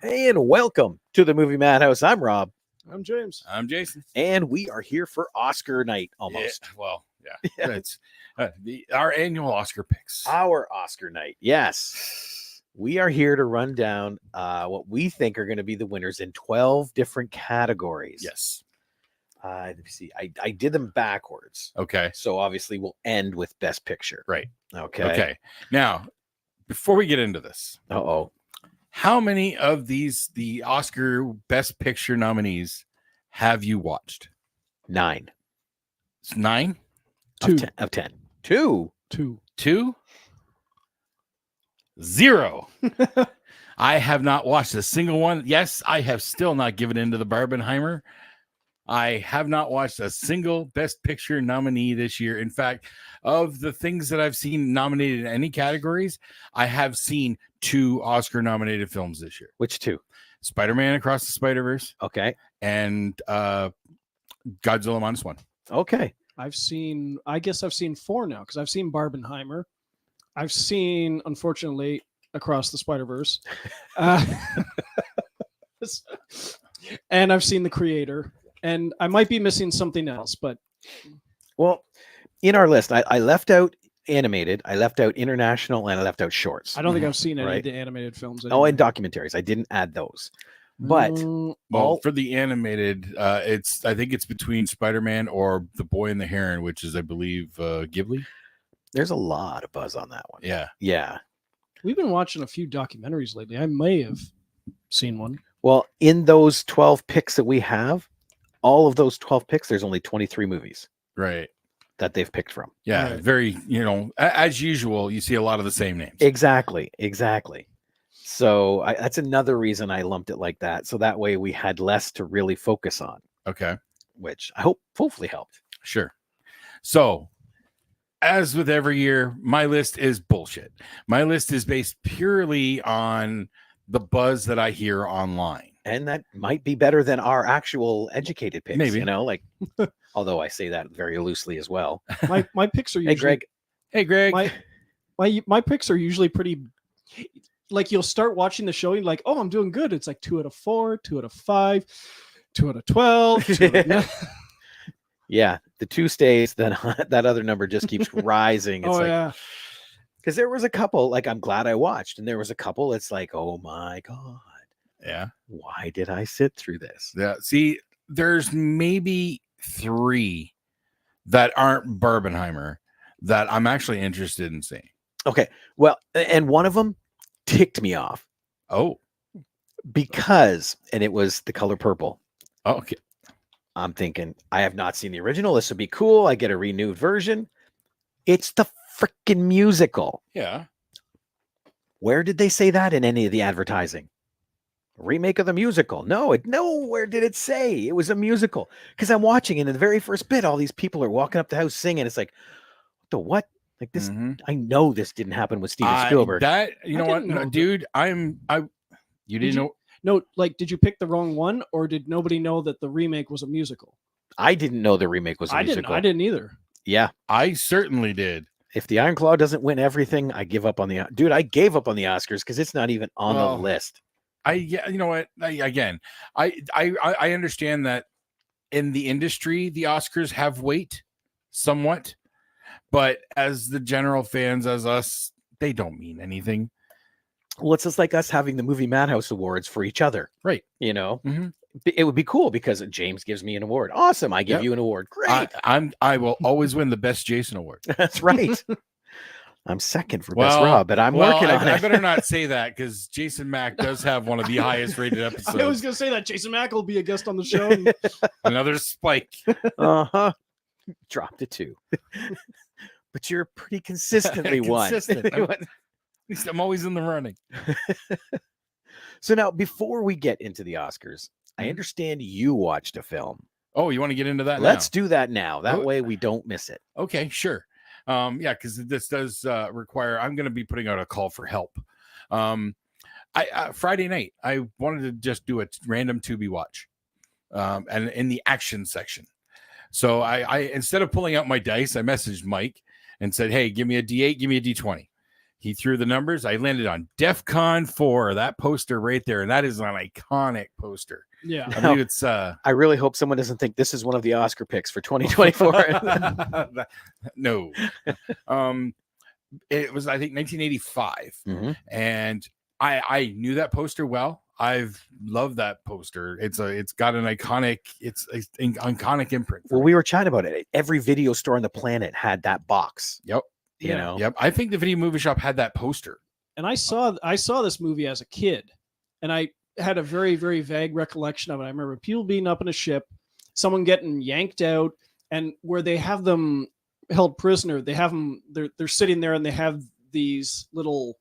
And welcome to the Movie Madhouse. I'm Rob. I'm James. I'm Jason. And we are here for Oscar night almost. Yeah. It's our annual Oscar picks. Our Oscar night. Yes. We are here to run down what we think are going to be the winners in 12 different categories. Yes. Let me see. I did them backwards. Okay. So obviously we'll end with Best Picture. Right. Okay. Now, before we get into this, how many of the Oscar Best Picture nominees have you watched? 9. It's 9? 2. Of 10. 2. 2? 0. I have not watched a single one. Yes, I have still not given in to the Barbenheimer. I have not watched a single Best Picture nominee this year. In fact, of the things that I've seen nominated in any categories, I have seen 2 Oscar-nominated films this year. Which 2? Spider-Man Across the Spider-Verse. Okay. And Godzilla Minus One. Okay. I guess I've seen 4 now because I've seen Barbenheimer. I've seen, unfortunately, Across the Spider-Verse. And I've seen The Creator. And I might be missing something else, but... Well, in our list, I left out animated, I left out international, and I left out shorts. I don't think I've seen any of the animated films. Oh, and documentaries. I didn't add those. But for the animated, I think it's between Spider-Man or The Boy and the Heron, which is, I believe, Ghibli. There's a lot of buzz on that one. Yeah. We've been watching a few documentaries lately. I may have seen one. Well, in those 12 picks that we have, all of those 12 picks, there's only 23 movies. Right. That they've picked from. Yeah. Right. Very, as usual, you see a lot of the same names. Exactly. So that's another reason I lumped it like that. So that way we had less to really focus on. Okay. Which I hopefully helped. Sure. So, as with every year, my list is bullshit. My list is based purely on the buzz that I hear online. And that might be better than our actual educated picks. Maybe. Although I say that very loosely as well. My picks are usually... Hey, Greg. My picks are usually pretty... Like, you'll start watching the show, and like, oh, I'm doing good. It's like 2 out of 4, 2 out of 5, 2 out of 12. 2 out of... Yeah, the 2 stays, then that other number just keeps rising. It's yeah. Because there was a couple, like, I'm glad I watched, and there was a couple, it's like, oh my God. Yeah. Why did I sit through this? Yeah. See, there's maybe 3 that aren't Barbenheimer that I'm actually interested in seeing. Okay. Well, and one of them ticked me off. Oh. Because, and it was The Color Purple. Okay. I'm thinking, I have not seen the original. This would be cool. I get a renewed version. It's the freaking musical. Yeah. Where did they say that in any of the advertising? Remake of the musical? Nowhere did it say it was a musical. Because I'm watching, and in the very first bit, all these people are walking up the house singing. It's like, the what? Like this? I know this didn't happen with Steven Spielberg. Dude? You didn't know? No, like, did you pick the wrong one, or did nobody know that the remake was a musical? I didn't know the remake was a musical. I didn't either. Yeah, I certainly did. If the Iron Claw doesn't win everything, I give up on the... Dude, I gave up on the Oscars because it's not even on the list. You know what? I understand that in the industry, the Oscars have weight somewhat, but as the general fans, as us, they don't mean anything. Well, it's just like us having the Movie Madhouse Awards for each other. Right. It would be cool because James gives me an award. Awesome. I give you an award. Great. I will always win the Best Jason Award. That's right. I'm second for Best Rob, but I'm working on it. I better not say that because Jason Mack does have one of the highest rated episodes. I was going to say that Jason Mack will be a guest on the show. Another spike. Dropped it 2. But you're pretty consistently one. At least I'm always in the running. So now, before we get into the Oscars, I understand you watched a film. Oh, you want to get into that? Let's do that now. That way we don't miss it. Okay, sure. Because this does require, I'm going to be putting out a call for help. Friday night, I wanted to just do a random Tubi watch. and in the action section. So I instead of pulling out my dice, I messaged Mike and said, "Hey, give me a D8, give me a D20." He threw the numbers. I landed on DEFCON 4, that poster right there, and that is an iconic poster. Yeah. I believe it's I really hope someone doesn't think this is one of the Oscar picks for 2024. no. It was, I think, 1985. Mhm. And I knew that poster well. I've loved that poster. It's got an iconic iconic imprint. Well, we were chatting about it. Every video store on the planet had that box. Yep. You Yeah. know. Yep. I think the Video Movie Shop had that poster. And I saw this movie as a kid, and I had a very, very vague recollection of it. I remember people being up in a ship, someone getting yanked out, and where they have them held prisoner, they have them, they're sitting there, and they have these little,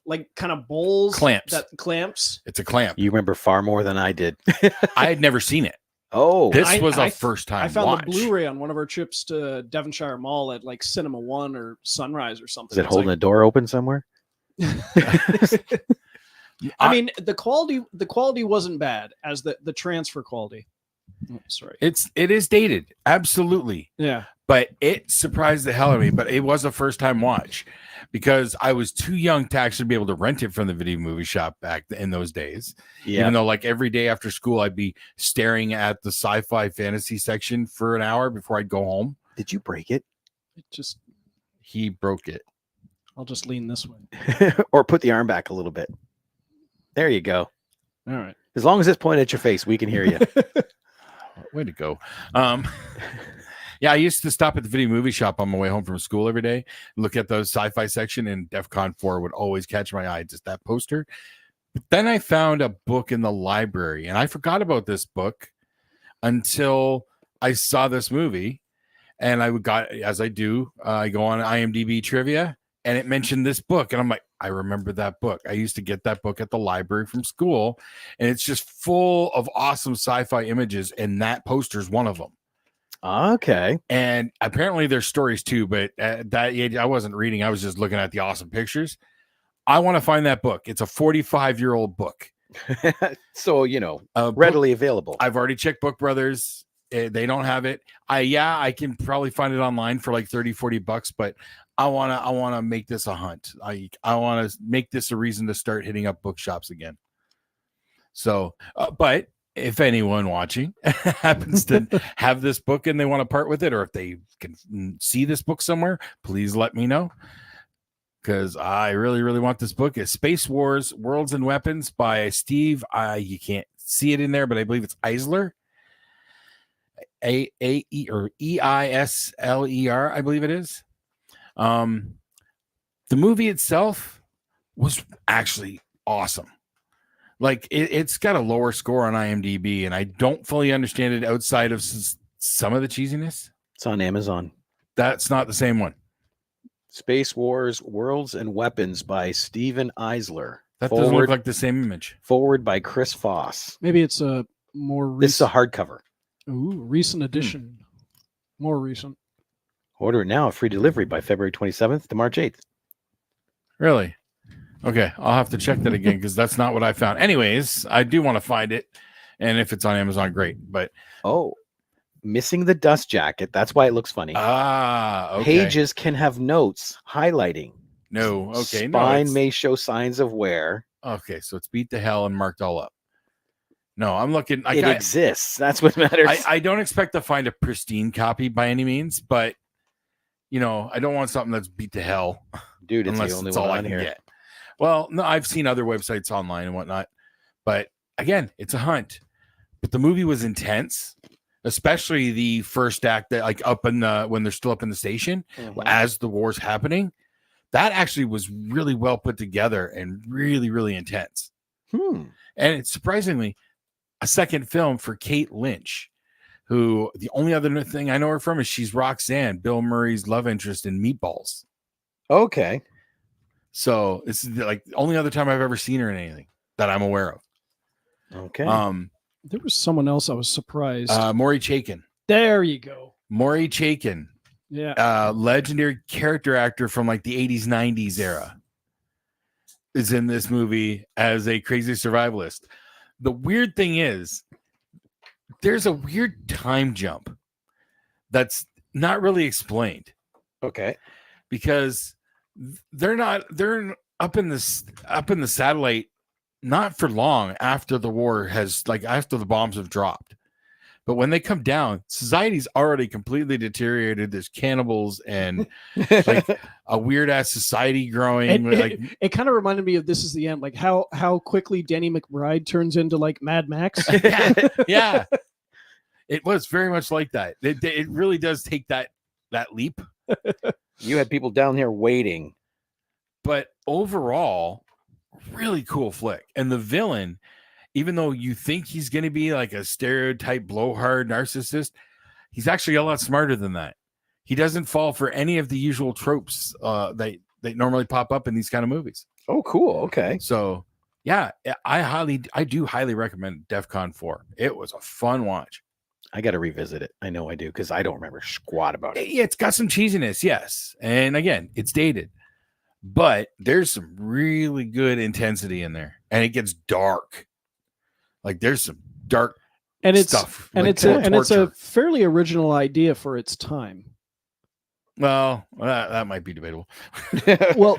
like, kind of bowls, clamps. It's a clamp. You remember far more than I did. I had never seen it. Oh, This was a first time I found watch. the Blu-ray on one of our trips to Devonshire Mall at like Cinema One or Sunrise or something. is it holding a door open somewhere? I mean, the quality wasn't bad as the transfer quality. Oh, sorry. It is dated, absolutely. Yeah. But it surprised the hell out of me. But it was a first time watch because I was too young to actually be able to rent it from the Video Movie Shop back in those days. Yeah. Even though, like, every day after school, I'd be staring at the sci-fi fantasy section for an hour before I'd go home. Did you break it? He broke it. I'll just lean this way. Or put the arm back a little bit. There you go. All right. As long as it's pointed at your face, we can hear you. Way to go. Yeah, I used to stop at the Video Movie Shop on my way home from school every day, look at the sci-fi section, and DEFCON 4 would always catch my eye, just that poster. But then I found a book in the library, and I forgot about this book until I saw this movie. And I got, as I do, I go on IMDb trivia, and it mentioned this book, and I'm like, I remember that book. I used to get that book at the library from school, and it's just full of awesome sci-fi images, and that poster is one of them. Okay. And apparently there's stories too, but at that age, I wasn't reading. I was just looking at the awesome pictures. I want to find that book. It's a 45-year-old book. So, readily available. I've already checked Book Brothers. They don't have it. I can probably find it online for like $30-$40, but I want to make this a hunt. I want to make this a reason to start hitting up bookshops again. So, but if anyone watching happens to have this book and they want to part with it, or if they can see this book somewhere, please let me know. Because I really, really want this book. It's Space Wars, Worlds and Weapons by Steve. You can't see it in there, but I believe it's Eisler. Eisler, I believe it is. The movie itself was actually awesome. Like, it's got a lower score on IMDb, and I don't fully understand it outside of some of the cheesiness. It's on Amazon. That's not the same one. Space Wars, Worlds and Weapons by Steven Eisler. That doesn't look like the same image. Forward by Chris Foss. Maybe it's a more recent. This is a hardcover. Ooh, recent edition. More recent. Order it now. Free delivery by February 27th to March 8th. Really? Okay, I'll have to check that again because that's not what I found. Anyways, I do want to find it, and if it's on Amazon, great. But missing the dust jacket. That's why it looks funny. Okay. Pages can have notes highlighting. No, okay. Spine may show signs of wear. Okay, so it's beat to hell and marked all up. No, I'm looking. It exists. That's what matters. I don't expect to find a pristine copy by any means, but I don't want something that's beat to hell. Dude, it's unless the only it's one all I on can here. get. Well, no, I've seen other websites online and whatnot, but again, it's a hunt. But the movie was intense, especially the first act that, like, when they're still up in the station as the war's happening. That actually was really well put together and really, really intense. And it's surprisingly a second film for Kate Lynch, who the only other thing I know her from is she's Roxanne, Bill Murray's love interest in Meatballs. Okay. So this is like the only other time I've ever seen her in anything that I'm aware of. Okay. There was someone else I was surprised. Maury Chaykin. There you go. Maury Chaykin. Yeah. Legendary character actor from like the 80s, 90s era is in this movie as a crazy survivalist. The weird thing is, there's a weird time jump that's not really explained Okay. because they're up in the satellite not for long after the war has after the bombs have dropped. But when they come down, society's already completely deteriorated. There's cannibals and like a weird ass society growing. It kind of reminded me of This Is the End, like how quickly Danny McBride turns into like Mad Max. Yeah. It was very much like that. It really does take that leap. You had people down there waiting. But overall, really cool flick. And the villain, even though you think he's going to be like a stereotype blowhard narcissist, he's actually a lot smarter than that. He doesn't fall for any of the usual tropes that normally pop up in these kind of movies. Oh, cool. Okay. So, yeah, I do highly recommend DEFCON 4. It was a fun watch. I got to revisit it. I know I do because I don't remember squat about it. Yeah, it's got some cheesiness, yes. And again, it's dated. But there's some really good intensity in there. And it gets dark. Like there's some dark stuff. It's a fairly original idea for its time. Well, that might be debatable. Well,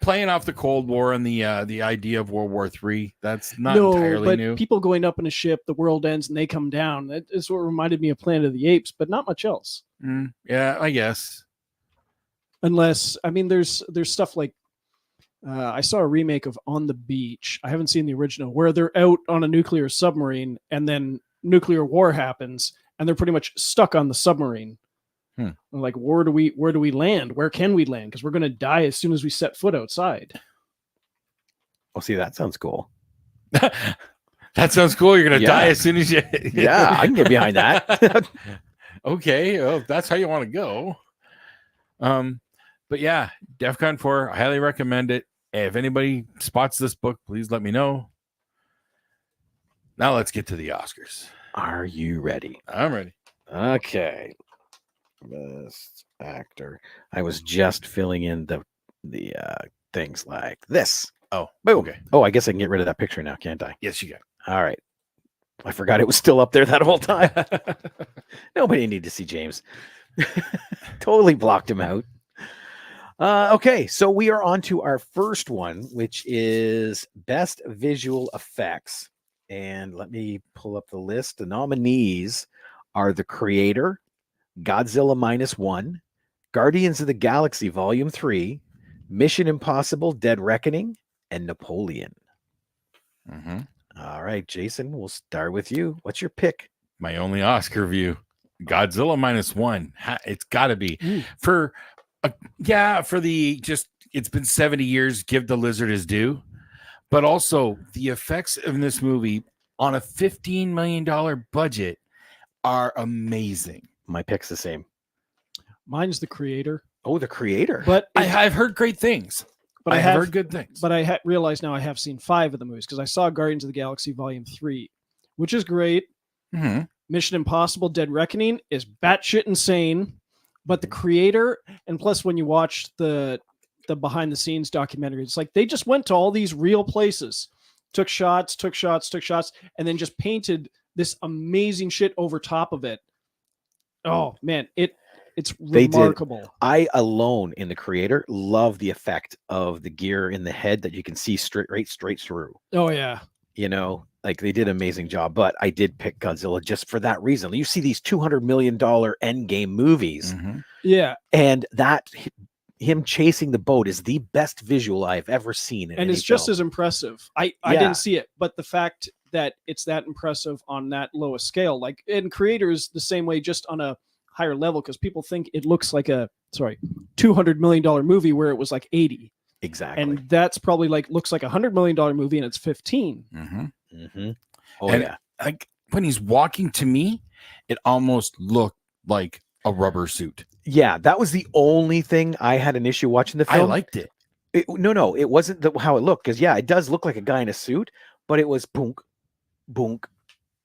playing off the Cold War and the idea of World War III, that's not entirely new. People going up in a ship, the world ends and they come down. That is what reminded me of Planet of the Apes, but not much else. Yeah, I guess. Unless, I mean, there's stuff like I saw a remake of On the Beach. I haven't seen the original, where they're out on a nuclear submarine and then nuclear war happens and they're pretty much stuck on the submarine. Like, where do we land? Where can we land? Because we're going to die as soon as we set foot outside. Oh, see, that sounds cool. That sounds cool. You're going to die as soon as you. Yeah, I can get behind that. Okay, well, if that's how you want to go. But yeah, DEFCON 4, I highly recommend it. If anybody spots this book, please let me know. Now let's get to the Oscars. Are you ready? I'm ready. Okay. Best actor. I was just filling in the things like this. Oh, boom. Okay. Oh, I guess I can get rid of that picture now, can't I? Yes, you can. All right. I forgot it was still up there that whole time. Nobody needed to see James. Totally blocked him out. Okay, so we are on to our first one, which is Best Visual Effects. And let me pull up the list. The nominees are The Creator, Godzilla -1, Guardians of the Galaxy Volume 3, Mission Impossible Dead Reckoning, and Napoleon. Mm-hmm. All right, Jason, we'll start with you. What's your pick? My only Oscar view, Godzilla -1. It's got to be for the it's been 70 years. Give the lizard his due, but also the effects in this movie on a $15 million budget are amazing. My pick's the same. Mine's The Creator. Oh, The Creator. But I've heard great things. But I have heard good things. But I realize now I have seen 5 of the movies because I saw Guardians of the Galaxy Volume 3, which is great. Mm-hmm. Mission Impossible Dead Reckoning is batshit insane. But The Creator, and plus when you watch the behind the scenes documentary, it's like they just went to all these real places, took shots, and then just painted this amazing shit over top of it. Oh man, it's remarkable. I alone in The Creator love the effect of the gear in the head that you can see straight through. Oh yeah. You know, like they did an amazing job, but I did pick Godzilla just for that reason. You see these $200 million Endgame movies. Mm-hmm. Yeah. And that him chasing the boat is the best visual I've ever seen. And it's just as impressive. I didn't see it, but the fact that it's that impressive on that lowest scale, like in Creators the same way, just on a higher level, because people think it looks like a $200 million movie where it was like 80. Exactly. And that's probably looks like $100 million movie and it's 15. Mm-hmm. Mm-hmm. Oh, and yeah. Like when he's walking to me, it almost looked like a rubber suit. Yeah, that was the only thing I had an issue watching the film. I liked it. No, it wasn't how it looked, because it does look like a guy in a suit, but it was boonk, boonk,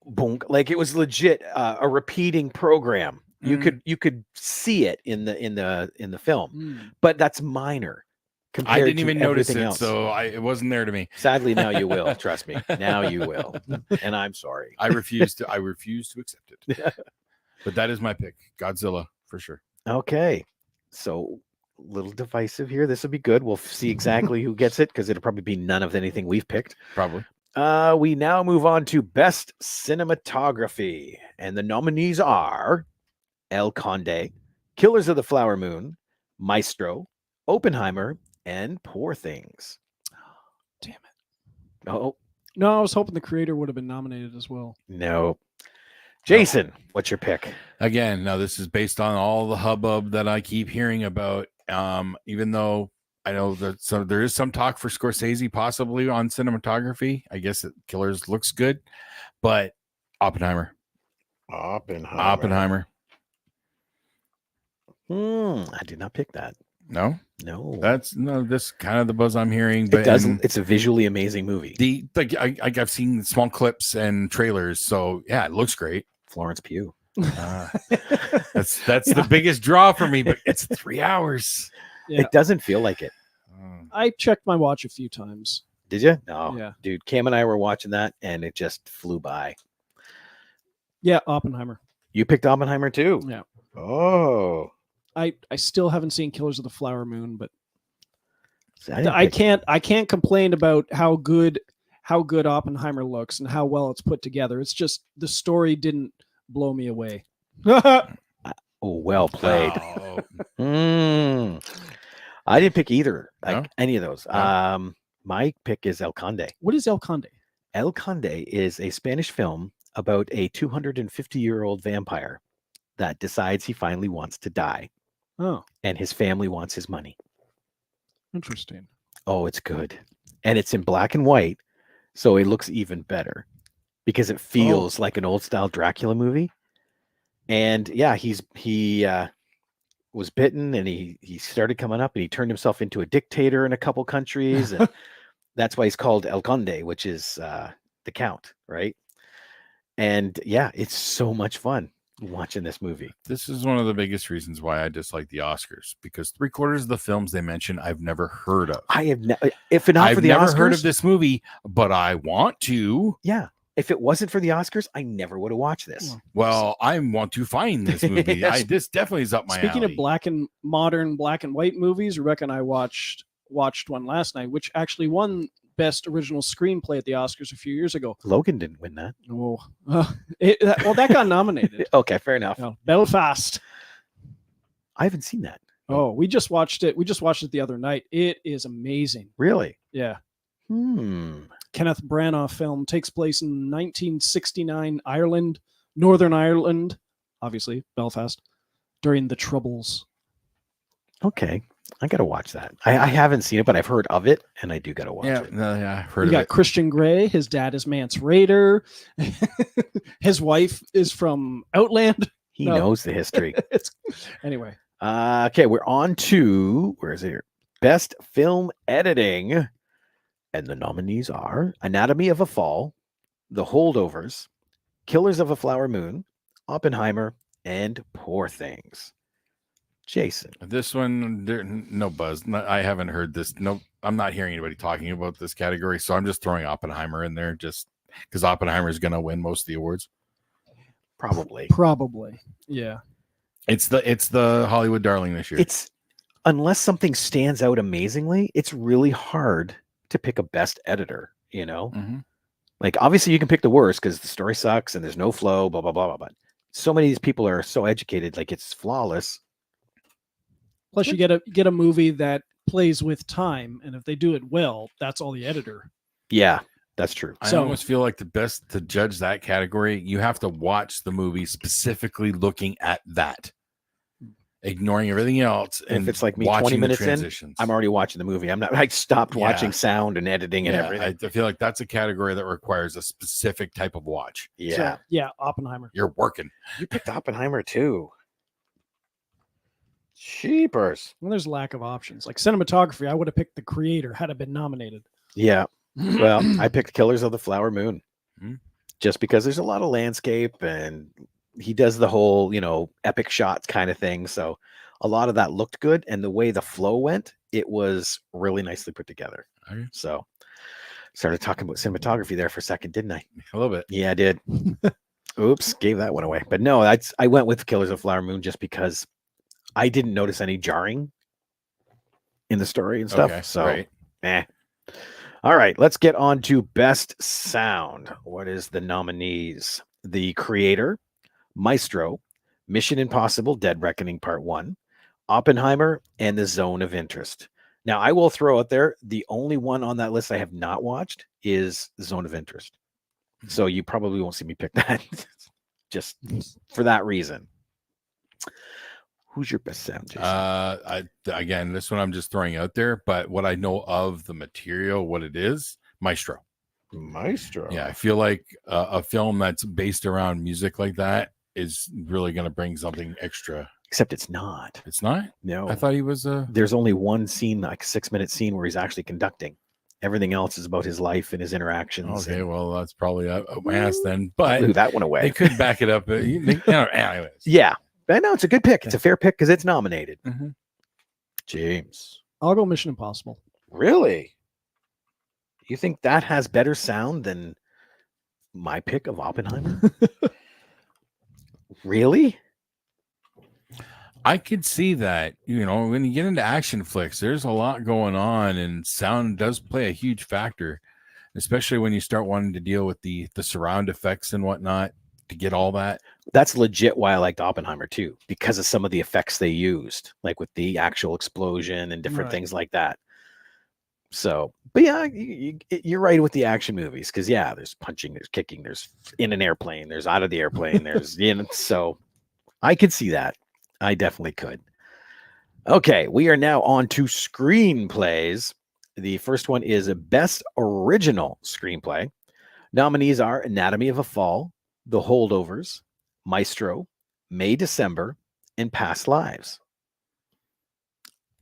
boonk. Like it was legit a repeating program. You could see it in the film, but that's minor. compared I didn't to even notice everything it, else. so it wasn't there to me. Sadly, now you will. Trust me. Now you will. And I'm sorry. I refuse to accept it. But that is my pick. Godzilla for sure. Okay. So a little divisive here. This will be good. We'll see exactly who gets it because it'll probably be none of anything we've picked. Probably. We now move on to Best Cinematography. And the nominees are El Conde, Killers of the Flower Moon, Maestro, Oppenheimer, and Poor Things. Damn it. Oh, No, I was hoping the creator would have been nominated as well. no. Jason, what's your pick? Again, now this is based on all the hubbub that I keep hearing about. Even though I know that there is some talk for Scorsese possibly on cinematography. I guess Killers looks good, but Oppenheimer. Oppenheimer. I did not pick that. No, No. that's kind of the buzz I'm hearing. But It does. It's a visually amazing movie. I've seen small clips and trailers, so yeah, it looks great. Florence Pugh. That's the biggest draw for me, but it's 3 hours. Yeah. It doesn't feel like it. I checked my watch a few times. Did you? No. Yeah. Dude, Cam and I were watching that and it just flew by. Yeah, Oppenheimer. You picked Oppenheimer too? Yeah. Oh. I still haven't seen Killers of the Flower Moon, but See, didn't I pick- can't complain about how good Oppenheimer looks and how well it's put together. It's just the story didn't blow me away. Oh, well played. Oh, I didn't pick either. No? Any of those. No? My pick is El Conde. What is El Conde? El Conde is a Spanish film about a 250-year-old vampire that decides he finally wants to die, Oh, and his family wants his money. interesting. Oh, it's good. And it's in black and white, so it looks even better because it feels like an old style Dracula movie. And yeah, he was bitten and he started coming up and he turned himself into a dictator in a couple countries. And that's why he's called El Conde, which is the Count, right? And yeah, it's so much fun watching this movie. this is one of the biggest reasons why I dislike the Oscars, because 3/4 of the films they mention I've never heard of. I have if not I've for the never Oscars, heard of this movie, but I want to. Yeah, if it wasn't for the Oscars, I never would have watched this. Well, I want to find this movie. Yes. This definitely is up my Speaking alley. of modern black and white movies, Rebecca and I watched one last night, which actually won Best Original Screenplay at the Oscars a few years ago. Logan didn't win that. Oh, that got nominated. Okay, fair enough. No, Belfast. I haven't seen that. Oh, we just watched it. We just watched it the other night. It is amazing. Really? Yeah. Kenneth Branagh film takes place in 1969 Ireland, Northern Ireland, obviously Belfast, during the Troubles. Okay, I gotta watch that. I haven't seen it, but I've heard of it, and I do gotta watch it. I've heard You of got it. Christian Grey. His dad is Mance Rayder. His wife is from Outland. He No. knows the history. Anyway, Okay, we're on to where is it here? Best Film Editing, and the nominees are Anatomy of a Fall, The Holdovers, Killers of a Flower Moon, Oppenheimer, and Poor Things. Jason. This one, no buzz. I haven't heard this. No, I'm not hearing anybody talking about this category, so I'm just throwing Oppenheimer in there, just because Oppenheimer is going to win most of the awards. Probably. yeah. It's the Hollywood darling this year. It's unless something stands out amazingly, it's really hard to pick a best editor, you know? Mhm. Like obviously you can pick the worst because the story sucks and there's no flow, blah, blah, blah, blah. But so many of these people are so educated, like it's flawless. Plus, you get a movie that plays with time, and if they do it well, that's all the editor. Yeah, that's true. I So- almost feel like the best to judge that category, you have to watch the movie specifically looking at that, ignoring everything else. And if it's like me, watching 20 the minutes in, transitions. I'm already watching the movie. I stopped watching Yeah. sound and editing and everything. I feel like that's a category that requires a specific type of watch. Yeah. So, yeah, Oppenheimer. You're working. You picked Oppenheimer too. Cheapers. Well, there's lack of options. Like cinematography, I would have picked the creator had it been nominated. Yeah. Well, I picked Killers of the Flower Moon Hmm. just because there's a lot of landscape and he does the whole, epic shots kind of thing. So a lot of that looked good. And the way the flow went, it was really nicely put together. Okay. So started talking about cinematography there for a second, didn't I? A little bit. Yeah, I did. Oops, gave that one away. But no, I went with Killers of the Flower Moon just because I didn't notice any jarring in the story and stuff. Okay, So, right. All right, let's get on to Best Sound. What is the nominees? The Creator, Maestro, Mission Impossible: Dead Reckoning Part 1, Oppenheimer, and The Zone of Interest. Now, I will throw out there, the only one on that list I have not watched is The Zone of Interest. So you probably won't see me pick that just for that reason. Who's your best sound, Jason? Again, this one I'm just throwing out there, but what I know of the material, what it is, Maestro. Maestro. Yeah, I feel like a film that's based around music like that is really going to bring something extra. Except it's not. It's not? No. I thought he was There's only one scene, like a 6-minute scene, where he's actually conducting. Everything else is about his life and his interactions. Okay, well, that's probably out my ass then. But blew that one away. they could back it up. Anyways. Yeah. I know it's a good pick. It's a fair pick because it's nominated. Mm-hmm. James. I'll go Mission Impossible. Really? You think that has better sound than my pick of Oppenheimer? Really? I could see that. When you get into action flicks, there's a lot going on, and sound does play a huge factor, especially when you start wanting to deal with the surround effects and whatnot to get all that. That's legit why I liked Oppenheimer too, because of some of the effects they used, like with the actual explosion and different things like that. So, but yeah, you're right with the action movies, because yeah, there's punching, there's kicking, there's in an airplane, there's out of the airplane, there's so I could see that. I definitely could. Okay, we are now on to screenplays. The first one is Best Original Screenplay. Nominees are Anatomy of a Fall, The Holdovers, Maestro, May December, and Past Lives.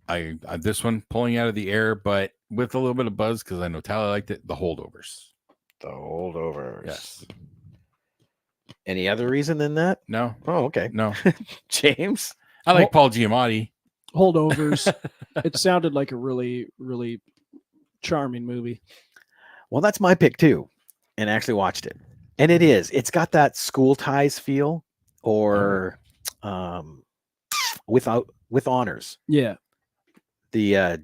I this one pulling out of the air, but with a little bit of buzz because I know Tyler liked it. The Holdovers. The Holdovers. Yes. Any other reason than that? No. Oh, okay. No. James? I like Paul Giamatti. Holdovers. It sounded like a really, really charming movie. Well, that's my pick too. And I actually watched it. And it is. It's got that School Ties feel, or with honors. Yeah. The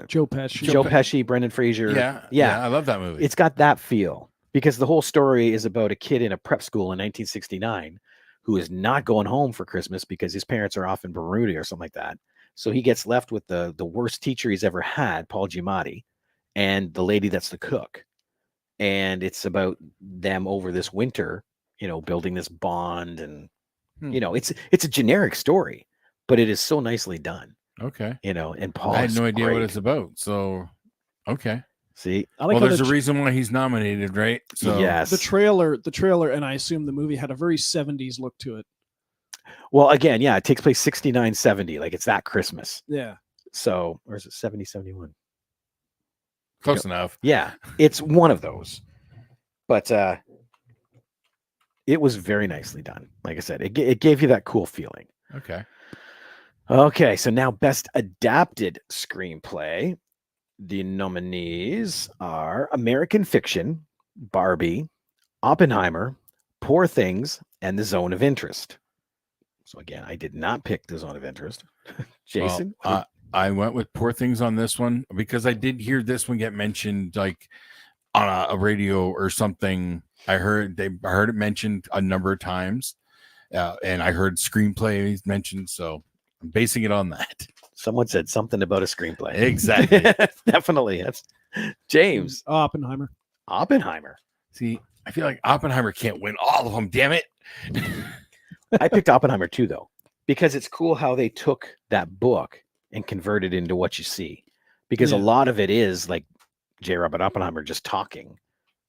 Joe Pesci. Joe Pesci, Brendan Fraser. Yeah. I love that movie. It's got that feel, because the whole story is about a kid in a prep school in 1969 who is not going home for Christmas because his parents are off in Bermuda or something like that. So he gets left with the worst teacher he's ever had, Paul Giamatti, and the lady that's the cook. And it's about them over this winter, building this bond, and it's a generic story, but it is so nicely done. Okay. And Paul, I had no idea what great. it's about. So, okay. See, I like Well, how there's a reason why he's nominated, right? So yes. the trailer, and I assume the movie had a very 70s look to it. Well, again, yeah, it takes place 69, 70, like it's that Christmas. Yeah. So, or is it 70, 71? close enough. Yeah, it's one of those. But it was very nicely done. Like I said, it gave you that cool feeling. Okay. Okay, so now Best Adapted Screenplay. The nominees are American Fiction, Barbie, Oppenheimer, Poor Things, and The Zone of Interest. So again, I did not pick The Zone of Interest. Jason? Well, I went with Poor Things on this one because I did hear this one get mentioned like on a radio or something. I heard it mentioned a number of times, and I heard screenplay mentioned. So I'm basing it on that. Someone said something about a screenplay. Exactly. Definitely. That's James. Oppenheimer. Oppenheimer. See, I feel like Oppenheimer can't win all of them. Damn it. I picked Oppenheimer too, though, because it's cool how they took that book and converted it into what you see, because a lot of it is like J. Robert Oppenheimer just talking.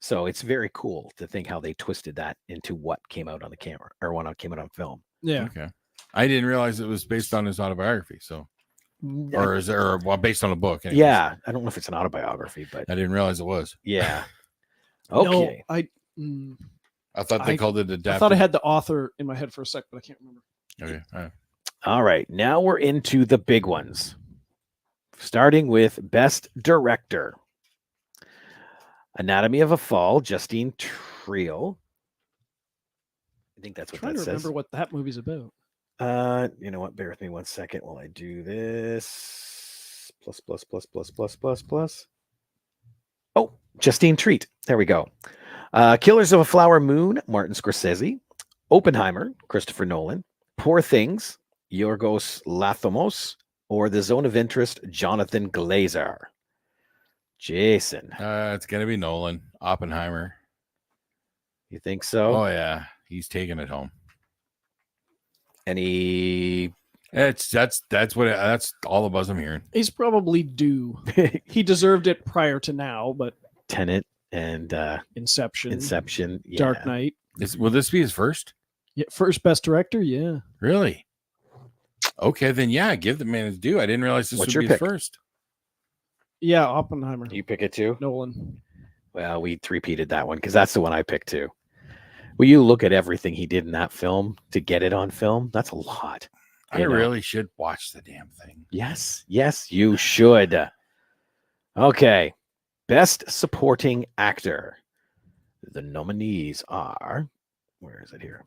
So it's very cool to think how they twisted that into what came out on the camera, or what came out on film. Yeah. Okay. I didn't realize it was based on his autobiography. So, or is there, well, based on a book? Anyways. Yeah. I don't know if it's an autobiography, but I didn't realize it was. yeah. Okay. No, I thought they called it adapted. I thought I had the author in my head for a sec, but I can't remember. Okay. All right. Now we're into the big ones. Starting with Best Director. Anatomy of a Fall, Justine Triol. I think that's I'm what trying that to says. remember what that movie's about. You know what? Bear with me 1 second while I do this. Plus. Oh, Justine Treat. There we go. Killers of a Flower Moon, Martin Scorsese. Oppenheimer, Christopher Nolan. Poor Things, Yorgos Lanthimos. Or The Zone of Interest, Jonathan Glazer. Jason, It's gonna be Nolan. Oppenheimer. you think so? Oh yeah, he's taking it home. Any That's all the buzz I'm hearing. He's probably due. He deserved it prior to now, but Tenet and Inception, yeah. Dark Knight. Will this be his first? Yeah, first best director. Yeah. Really? Okay, then yeah, give the man his due. I didn't realize this What's would your be his pick? first. Yeah, Oppenheimer. You pick it too? Nolan. Well, we repeated that one because that's the one I picked too. Well, you look at everything he did in that film to get it on film. That's a lot. I You know. really should watch the damn thing. Yes, you should. Okay. Best Supporting Actor. The nominees are, where is it here?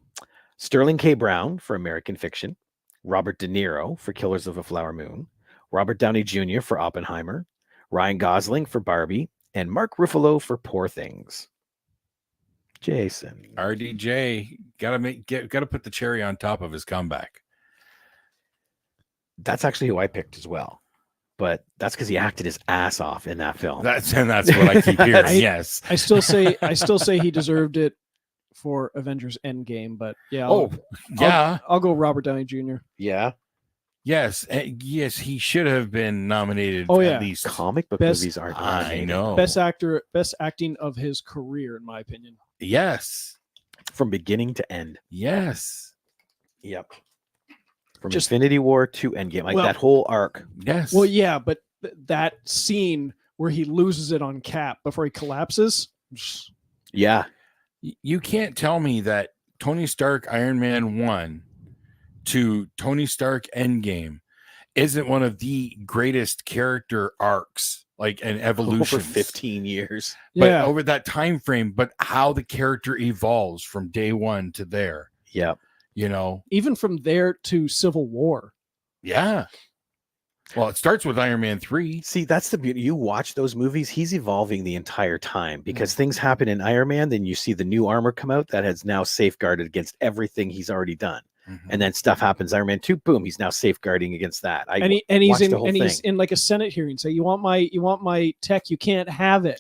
Sterling K. Brown for American Fiction, Robert De Niro for Killers of a Flower Moon, Robert Downey Jr. for Oppenheimer, Ryan Gosling for Barbie, and Mark Ruffalo for Poor Things. Jason. RDJ gotta put the cherry on top of his comeback. That's actually who I picked as well. But that's because he acted his ass off in that film. That's what I keep hearing. Yes. I still say he deserved it for Avengers Endgame, but yeah. I'll go Robert Downey Jr. Yeah. Yes. Yes, he should have been nominated Oh, yeah. at least. Comic book Best- movies aren't I nominated. know. Best acting of his career, in my opinion. Yes. From beginning to end. Yes. Yep. From Just- Infinity War to Endgame. Like Well- that whole arc. Yes. Well, yeah, but that scene where he loses it on Cap before he collapses. Yeah. You can't tell me that Tony Stark Iron Man 1 to Tony Stark Endgame isn't one of the greatest character arcs, like an evolution Over 15 years. but Yeah, over that time frame, but how the character evolves from day one to there, Yep. you know. even from there to Civil War. Yeah. Well, it starts with Iron Man 3. See, that's the beauty. You watch those movies, he's evolving the entire time because things happen in Iron Man. Then you see the new armor come out that has now safeguarded against everything he's already done. And then stuff happens. Iron Man 2, boom, he's now safeguarding against that. And he's watched the whole he's thing. in like a Senate hearing. Say, you want my tech, you can't have it.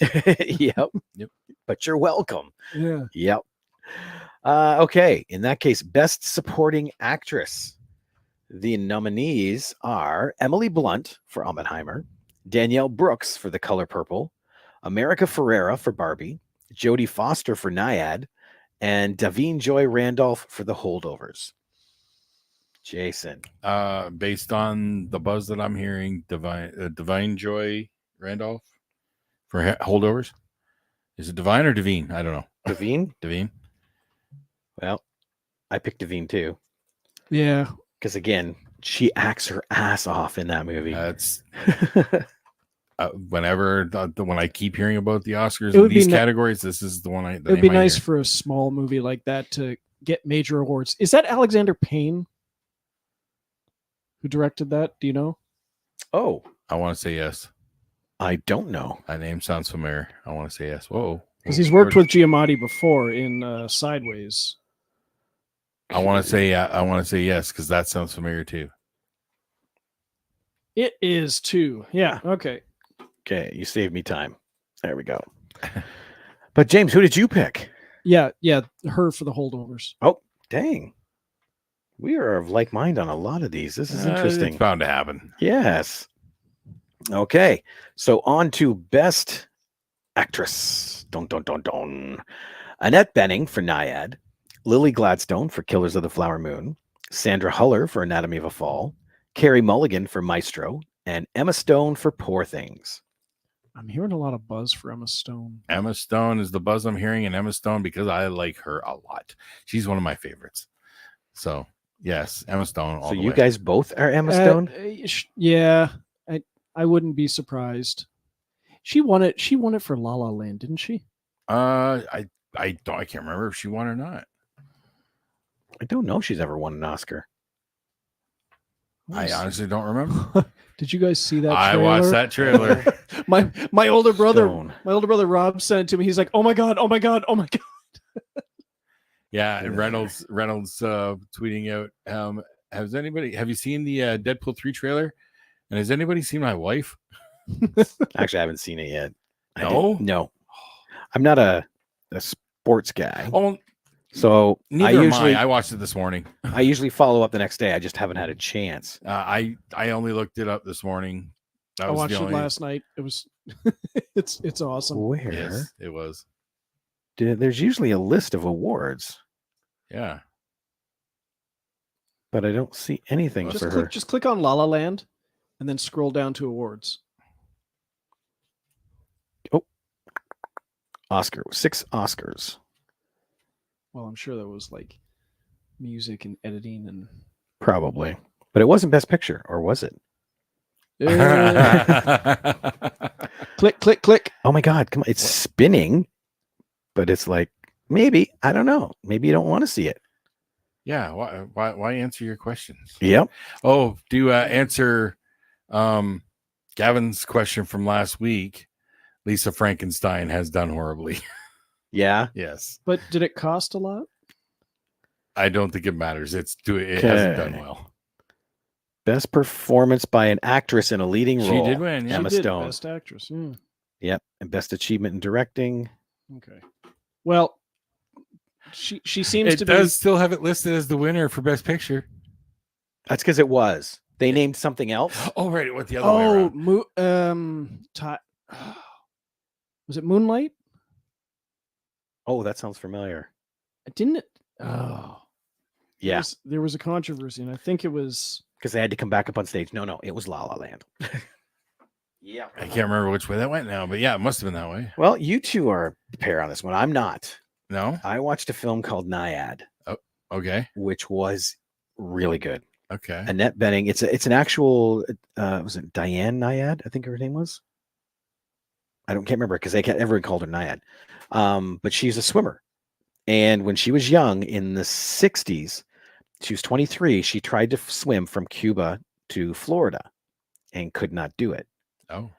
Yep. Yep. But you're welcome. Yeah. Yep. Okay. In that case, Best Supporting Actress. The nominees are Emily Blunt for Oppenheimer, Danielle Brooks for The Color Purple, America Ferrera for Barbie, Jodie Foster for Naiad, and Davine Joy Randolph for The Holdovers. Jason. Based on the buzz that I'm hearing, Divine Joy Randolph for Holdovers. Is it Divine or Devine? I don't know. Davine? Devine. Well, I picked Davine too. Yeah. Because again, she acts her ass off in that movie. That's whenever when I keep hearing about the Oscars It in would be these ni- categories, this is the one It would be nice for a small movie like that to get major awards. Is that Alexander Payne who directed that? Do you know? Oh, I want to say yes. I don't know. That name sounds familiar. I want to say yes. Whoa. Because he's worked with Giamatti before in Sideways. I want to say yes because that sounds familiar too. It is too. Yeah. Okay. Okay, you saved me time. There we go. But James, who did you pick? Yeah. Yeah. Her for the Holdovers. Oh, dang. We are of like mind on a lot of these. This is interesting. It's bound to happen. Yes. Okay. So on to Best Actress. Dun, dun, dun, dun. Annette Bening for Naiad. Lily Gladstone for Killers of the Flower Moon. Sandra Huller for Anatomy of a Fall. Carey Mulligan for Maestro. And Emma Stone for Poor Things. I'm hearing a lot of buzz for Emma Stone. Emma Stone is the buzz I'm hearing, and Emma Stone because I like her a lot. She's one of my favorites. So yes, Emma Stone. All So the you way. guys both are Emma Stone? Yeah. I wouldn't be surprised. She won it. She won it for La La Land, didn't she? I can't remember if she won or not. I don't know if she's ever won an Oscar. I honestly don't remember. Did you guys see that? I trailer? watched that trailer. my older brother, Stone. my older brother Rob sent it to me. He's like, "Oh my god, oh my god, oh my god." Yeah, and Reynolds tweeting out. Have you seen the Deadpool 3 trailer? And has anybody seen my wife? Actually, I haven't seen it yet. No? No. I'm not a sports guy. Oh, So neither am I. I watched it this morning. I usually follow up the next day. I just haven't had a chance. I only looked it up this morning. I watched it last night. It was it's awesome. Where? Yes, it was. There's usually a list of awards, Yeah. but I don't see anything for her. Just click on La La Land, and then scroll down to awards. Oh, Oscar, 6 Oscars. Well, I'm sure there was like music and editing and Probably, but it wasn't Best Picture, or was it? click, click, click. Oh my God! Come on, it's spinning, but it's like maybe I don't know. Maybe you don't want to see it. Yeah. Why answer your questions? Yep. Oh, do answer Gavin's question from last week. Lisa Frankenstein has done horribly. Yeah. Yes. But did it cost a lot? I don't think it matters. It hasn't done well. Best performance by an actress in a leading role. She did win. Yeah. Emma She did, Stone. Best Actress. Yeah. Yep. And best achievement in directing. Okay. Well, she seems It to does still have it listed as the winner for Best Picture. That's because it was. They named something else. Oh, right. It went the other way around. Was it Moonlight? Oh, that sounds familiar. Didn't it? Oh, Yeah, there was a controversy, and I think it was. because they had to come back up on stage. No, it was La La Land. Yeah. I can't remember which way that went now, but yeah, it must have been that way. Well, you two are a pair on this one. I'm not. No? I watched a film called Naiad, Okay. which was really good. Okay. Annette Bening. It's an actual. Was it Diane Naiad? I think her name was. Can't remember because everyone called her Naiad. But she's a swimmer, and when she was young in the 60s, she was 23. She tried to swim from Cuba to Florida, and could not do it. Oh.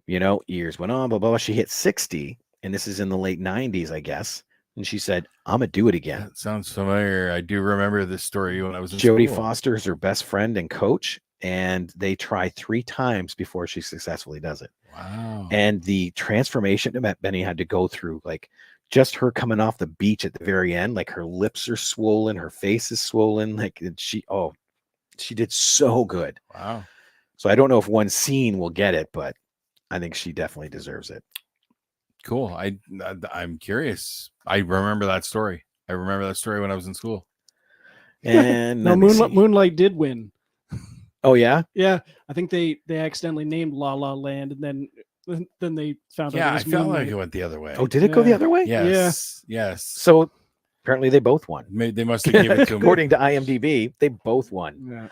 Years went on, blah, blah, blah. She hit 60, and this is in the late 90s, I guess. And she said, I'm going to do it again. That sounds familiar. I do remember this story when I was in Jodie school. Foster is her best friend and coach, and they try 3 times before she successfully does it. Wow. And the transformation that Benny had to go through, like just her coming off the beach at the very end, like her lips are swollen, her face is swollen. Like she did so good. Wow. So I don't know if one scene will get it, but I think she definitely deserves it. Cool. I'm curious. I remember that story. I remember that story when I was in school. And No, Moonlight did win. Oh yeah, Yeah, I think they accidentally named La La Land, and then they found out. Yeah, it I was felt Moonlight. like it went the other way. Oh, did it go the Yeah. other way? Yes. Yes. So apparently they both won. They must have given it to him. According to IMDb, they both won. Yeah.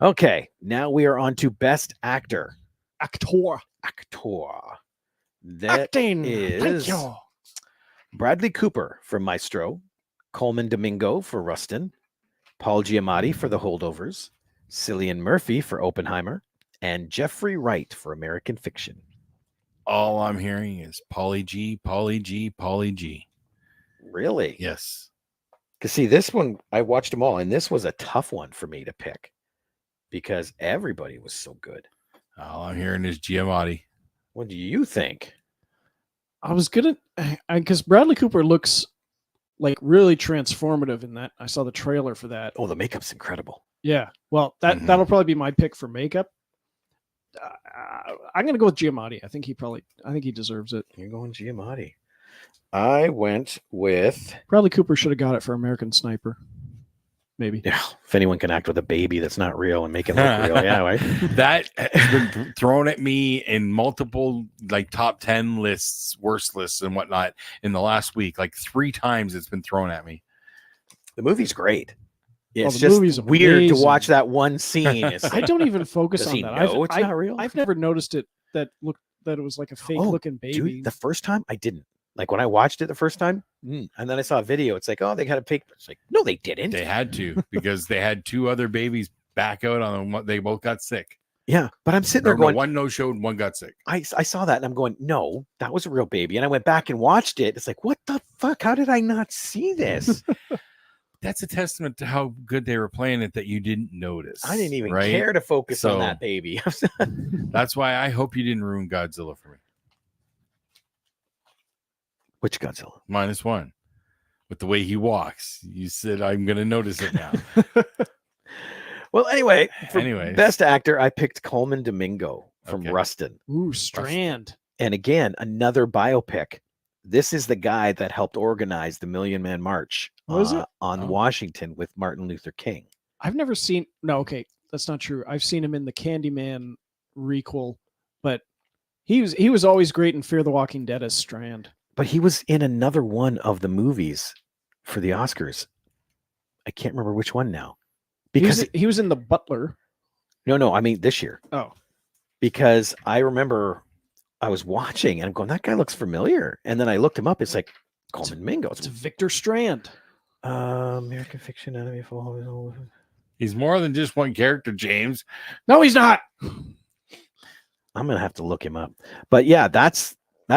Okay, now we are on to Best Actor. Actor. That Acting. is Thank you. Bradley Cooper for Maestro, Coleman Domingo for Rustin, Paul Giamatti for The Holdovers, Cillian Murphy for Oppenheimer, and Jeffrey Wright for American Fiction. All I'm hearing is Pauly G, Pauly G, Pauly G. Really? Yes. Because see, this one, I watched them all, and this was a tough one for me to pick because everybody was so good. All I'm hearing is Giamatti. What do you think? I was gonna, because Bradley Cooper looks like really transformative in that. I saw the trailer for that. Oh, the makeup's incredible. Yeah. Well, that'll probably be my pick for makeup. I'm gonna go with Giamatti. I think he deserves it. You're going Giamatti. I went with Bradley Cooper should have got it for American Sniper. Maybe. yeah. If anyone can act with a baby that's not real and make it look real, yeah, right. That has been thrown at me in multiple like top 10 lists, worst lists, and whatnot in the last week. Like 3 times it's been thrown at me. The movie's great. It's the just movie's weird to amazing. watch that one scene. It's I like, don't even focus does on he that. know it's not real? I've never noticed it that it was like a fake looking baby. Dude, the first time I didn't. Like when I watched it the first time, and then I saw a video. It's like, oh, they got a fake. It's like, no, they didn't. They had to because they had 2 other babies back out on them. They both got sick. Yeah, but I'm sitting there going, one no showed, one got sick. I saw that and I'm going, no, that was a real baby. And I went back and watched it. It's like, what the fuck? How did I not see this? That's a testament to how good they were playing it that you didn't notice. I didn't even right? care to focus on So- that baby. That's why I hope you didn't ruin Godzilla for me. Which Godzilla? -1. With the way he walks. You said I'm gonna notice it now. Well, anyway, for Anyways. best actor, I picked Coleman Domingo from Okay. Rustin. Ooh, Strand. And again, another biopic. This is the guy that helped organize the Million Man March Was it? on Oh. Washington with Martin Luther King. I've never seen. No, okay, that's not true. I've seen him in the Candyman requel, but he was always great in Fear the Walking Dead as Strand. But he was in another one of the movies for the Oscars. I can't remember which one now. Because He was in The Butler. no, I mean this year. Oh, Because I remember I was watching and I'm going, that guy looks familiar. And then I looked him up. It's like Coleman Domingo. it's Victor Strand. American Fiction, Enemy of All. He's more than just one character, James. No, he's not. I'm gonna have to look him up. But yeah, that's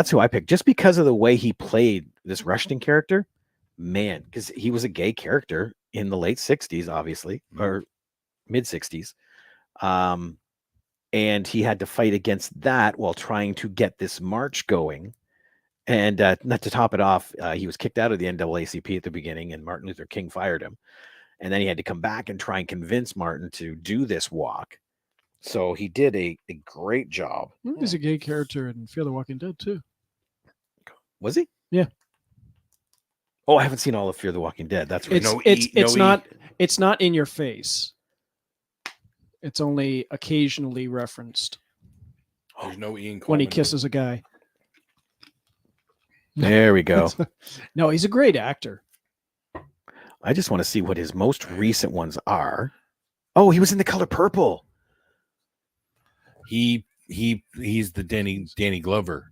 who I picked just because of the way he played this Rushton character. Man, because he was a gay character in the late 60s, obviously, or mid 60s. And he had to fight against that while trying to get this march going. And not to top it off, he was kicked out of the NAACP at the beginning, and Martin Luther King fired him. And then he had to come back and try and convince Martin to do this walk. So he did a great job. He's a gay character in Fear the Walking Dead too. Was he? Yeah. Oh, I haven't seen all of Fear the Walking Dead. That's right. It's not in your face. It's only occasionally referenced There's no Ian Coleman. when he kisses a guy. There we go. No, he's a great actor. I just want to see what his most recent ones are. Oh, he was in The Color Purple. He's the Danny Glover.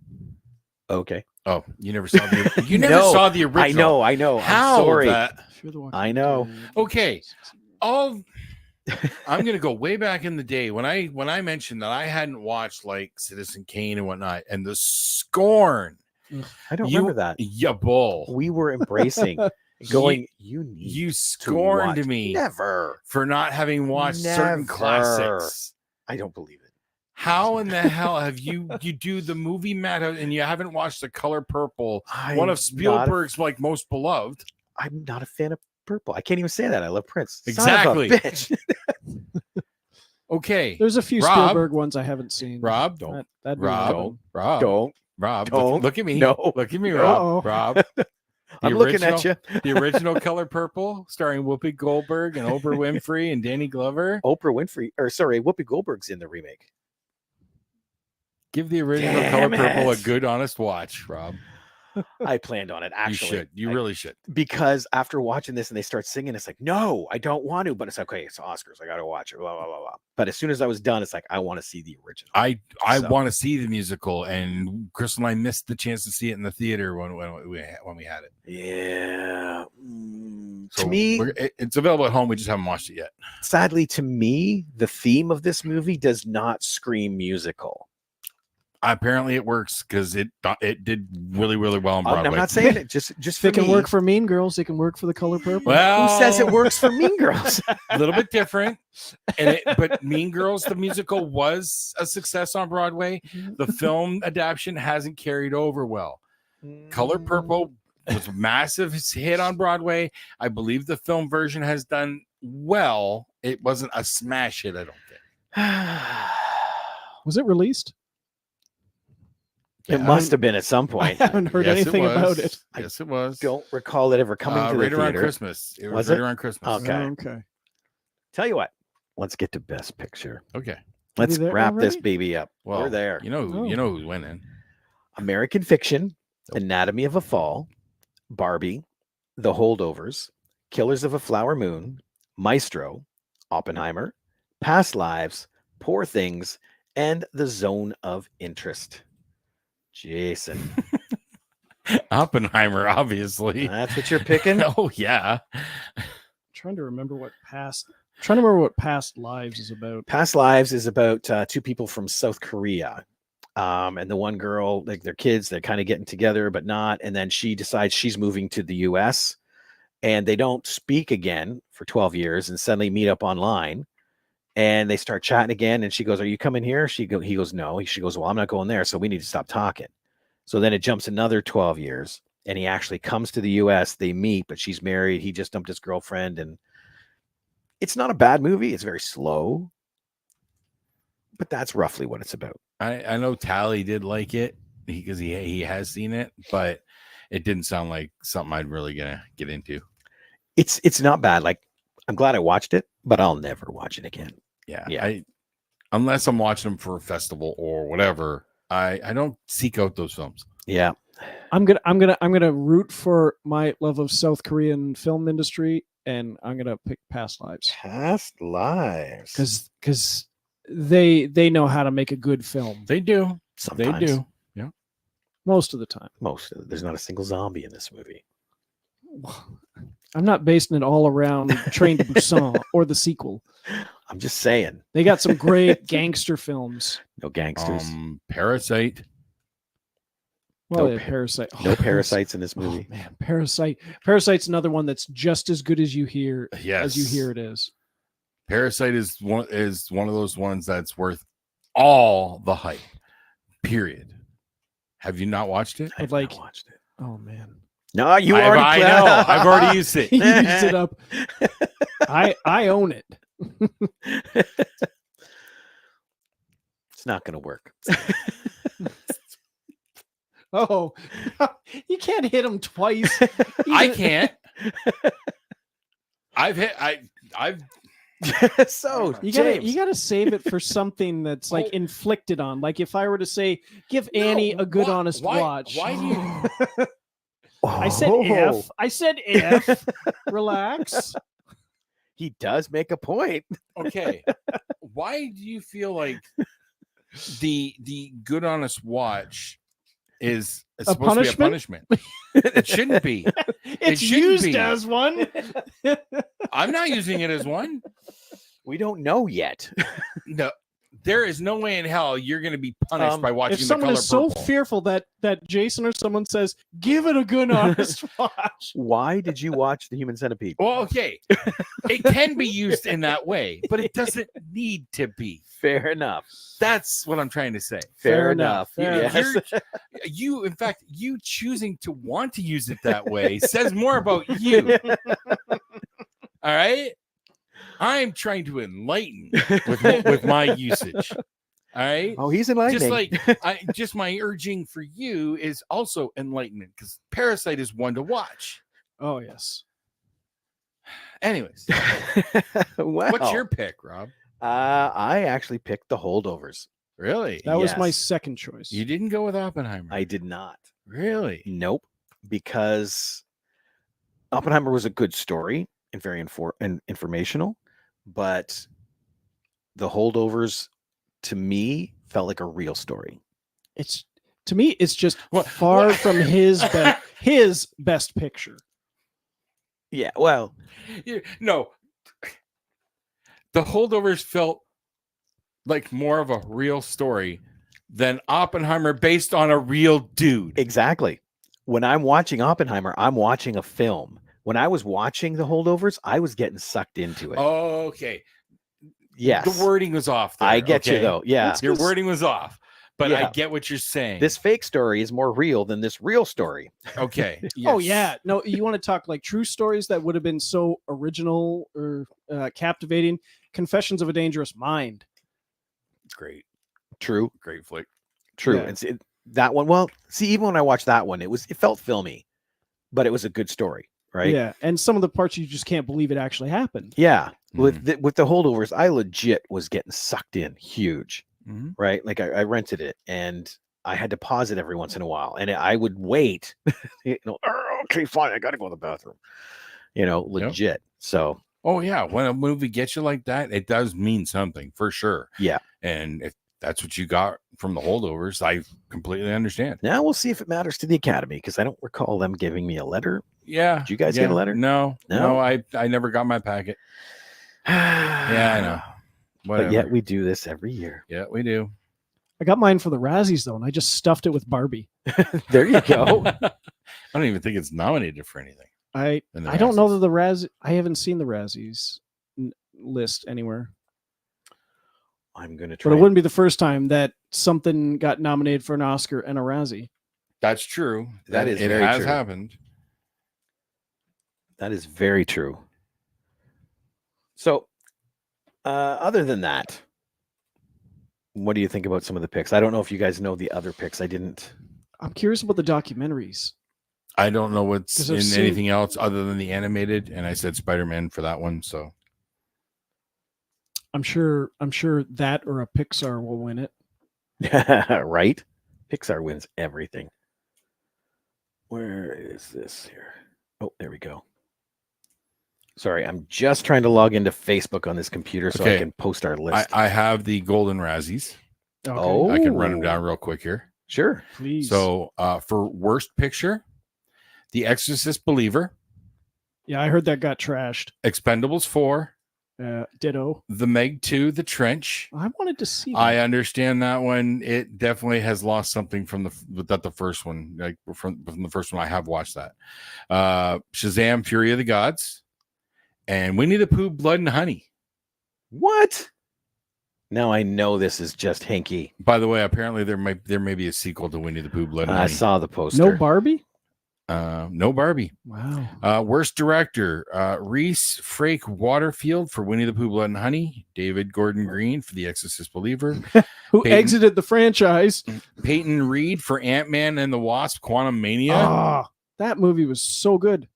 Okay. Oh, you never saw the No, saw the original. I know. How? I'm sorry. Fear the Walking I know. Dead. Okay. I'm gonna go way back in the day when I mentioned that I hadn't watched like Citizen Kane and whatnot, and the scorn. I don't remember that. Ya bull. We were embracing, going, you need You to scorned watch." me Never. for not having watched certain Never. classics. I don't believe it. How in the hell have you do the movie Madhouse and you haven't watched The Color Purple, one of Spielberg's like most beloved? I'm not a fan of Purple. I can't even say that. I love Prince. Exactly. Son of a bitch. Okay, There's a few Rob. Spielberg ones I haven't seen. Rob, That'd be Rob, one. Rob, Don't. Rob, Don't. look at me. No. Look at me, Uh-oh. Rob. Rob. I'm looking at you. The original Color Purple, starring Whoopi Goldberg and Oprah Winfrey and Danny Glover. Oprah Winfrey, or sorry, Whoopi Goldberg's in the remake. Give the original Damn Color Purple a it. good, honest watch, Rob. I planned on it, actually. You should. You really should. Because after watching this and they start singing, it's like, no, I don't want to. But it's like, okay, it's Oscars. I got to watch it. Blah, blah, blah, blah. But as soon as I was done, it's like, I want to see the original. I So- want to see the musical, and Chris and I missed the chance to see it in the theater when we had it. Yeah. So To me, it's available at home. We just haven't watched it yet. sadly, to me, the theme of this movie does not scream musical. Apparently, it works because it did really, really well on Broadway. I'm not saying it. Just If for it can me. work for Mean Girls, it can work for The Color Purple. Well, Who says it works for Mean Girls? a little bit different, but Mean Girls, the musical, was a success on Broadway. The film adaptation hasn't carried over well. Color Purple was a massive hit on Broadway. I believe the film version has done well. It wasn't a smash hit, I don't think. Was it released? It must have been at some I point. haven't heard Yes, anything was. about it. Yes, it was. Don't recall it ever coming to the right around theater. Christmas. It was Was right it? around Christmas. Okay. Okay. Tell you what, let's get to Best Picture. Okay. Let's there wrap this already? baby up. Well, We're there. You know who's winning. American Fiction, Nope. Anatomy of a Fall, Barbie, The Holdovers, Killers of a Flower Moon, Maestro, Oppenheimer, Past Lives, Poor Things, and The Zone of Interest. Jason, Oppenheimer, obviously. that's what you're picking? Oh yeah. Trying to remember what Past Lives is about. Past Lives is about two people from South Korea. And the one girl, like their kids, they're kind of getting together, but not. And then she decides she's moving to the US and they don't speak again for 12 years and suddenly meet up online. And they start chatting again. And she goes, "Are you coming here?" He goes, "No." She goes, "Well, I'm not going there. So we need to stop talking." So then it jumps another 12 years and he actually comes to the US. They meet, but she's married. He just dumped his girlfriend. And it's not a bad movie. It's very slow, but that's roughly what it's about. I know Tally did like it because he has seen it, but it didn't sound like something I'd really gonna get into. It's not bad. Like, I'm glad I watched it, but I'll never watch it again. Yeah. Unless I'm watching them for a festival or whatever, I don't seek out those films. Yeah. I'm gonna root for my love of South Korean film industry, and I'm gonna pick Past Lives Past Lives. because they know how to make a good film They do. Sometimes. They do. Yeah. most of the time. Most of it. There's not a single zombie in this movie. I'm not basing it all around Train to Busan or the sequel. I'm just saying. They got some great gangster films. No gangsters. Parasite. Well, No yeah, pa- Parasite. No parasites in this movie. Oh, man, Parasite. Parasite's another one that's just as good as you hear Yes. it is. Parasite is one of those ones that's worth all the hype. Period. Have you not watched it? I've like- not watched it. Oh man. No, you I already know. I've already used it. He used it up. I own it. It's not going to work. Oh, you can't hit him twice. I can't. I've So, You James, gotta save it for something that's like Oh. inflicted on. Like if I were to say, give Annie a good honest watch. Why do you I said Oh, if. I said if. Relax. He does make a point. okay. Why do you feel like the good honest watch is supposed to be a punishment? It shouldn't be. It's shouldn't used be. as one. I'm not using it as one. We don't know yet. No, there is no way in hell you're going to be punished by watching If The someone Color is so Purple. fearful that Jason or someone says, give it a good honest watch. Why did you watch The Human Centipede? Well, okay, it can be used in that way, but it doesn't need to be. Fair enough. That's what I'm trying to say. Fair enough. Fair enough. Yes. You, in fact, you choosing to want to use it that way says more about you. All right, I'm trying to enlighten with my usage. All right. Oh, he's enlightening. Just like just my urging for you is also enlightenment because Parasite is one to watch. Oh, yes. Anyways, Wow. what's your pick, Rob? I actually picked The Holdovers. Really? That was my Yes. second choice. You didn't go with Oppenheimer. I did not. Really? Nope. Because Oppenheimer was a good story and very informational, but The Holdovers to me felt like a real story. It's to me, it's just What- far what- from his best picture. Yeah, well, No. The Holdovers felt like more of a real story than Oppenheimer based on a real dude. exactly. When I'm watching Oppenheimer, I'm watching a film. When I was watching The Holdovers, I was getting sucked into it. Oh, okay. Yes. The wording was off there, I get you okay? though. Yeah. That's- Your wording was off, but I Yeah. get what you're saying. This fake story is more real than this real story. Okay. Oh yes. yeah, no, you want to talk like true stories that would have been so original or captivating? Confessions of a Dangerous Mind. Great. True. Great flick. True. Yeah. And that one, well, see, even when I watched that one, it felt filmy, but it was a good story, right? Yeah, and some of the parts you just can't believe it actually happened. Yeah. Mhm. With the Holdovers, I legit was getting sucked in huge, Mhm. right? Like I rented it and I had to pause it every once in a while, and I would wait. Okay, fine, I got to go to the bathroom. Legit. So Oh yeah, when a movie gets you like that, it does mean something for sure. Yeah. And if that's what you got from the holdovers, I completely understand. Now we'll see if it matters to the Academy, because I don't recall them giving me a letter. Yeah. Did you guys get a letter? No. I never got my packet. Yeah, I know. Whatever. But yet we do this every year. Yeah, we do. I got mine for the Razzies though, and I just stuffed it with Barbie. There you go. I don't even think it's nominated for anything. I don't know that the Razzies. I haven't seen the Razzies list anywhere. I'm gonna try. But it wouldn't be the first time that something got nominated for an Oscar and a Razzie. That's true. That is it very has true. happened. That is very true. So, other than that, what do you think about some of the picks? I don't know if you guys know the other picks. I didn't. I'm curious about the documentaries. I don't know what's 'Cause in I've seen- anything else other than the animated, and I said Spider-Man for that one. So I'm sure that or a Pixar will win it. Right? Pixar wins everything. Where is this here? Oh, there we go. Sorry, I'm just trying to log into Facebook on this computer so I Okay. can post our list. I have the Golden Razzies. Okay, Oh, I can run them down real quick here. Sure. please. So for worst picture, The Exorcist Believer, yeah, I heard that got trashed. Expendables 4, Ditto. The Meg 2, The Trench. I wanted to see. I that. understand that one. It definitely has lost something from the first one. Like from the first one, I have watched that. Shazam! Fury of the Gods, and Winnie the Pooh: Blood and Honey. What? Now I know this is just hinky. By the way, apparently there may be a sequel to Winnie the Pooh: Blood and I Honey. saw the poster. No Barbie. No Barbie. Wow. Worst director: Reese Frake Waterfield for Winnie the Pooh: Blood and Honey. David Gordon Green for The Exorcist Believer. Who Peyton- exited the franchise? Peyton Reed for Ant-Man and the Wasp: Quantum Mania. Ah, that movie was so good.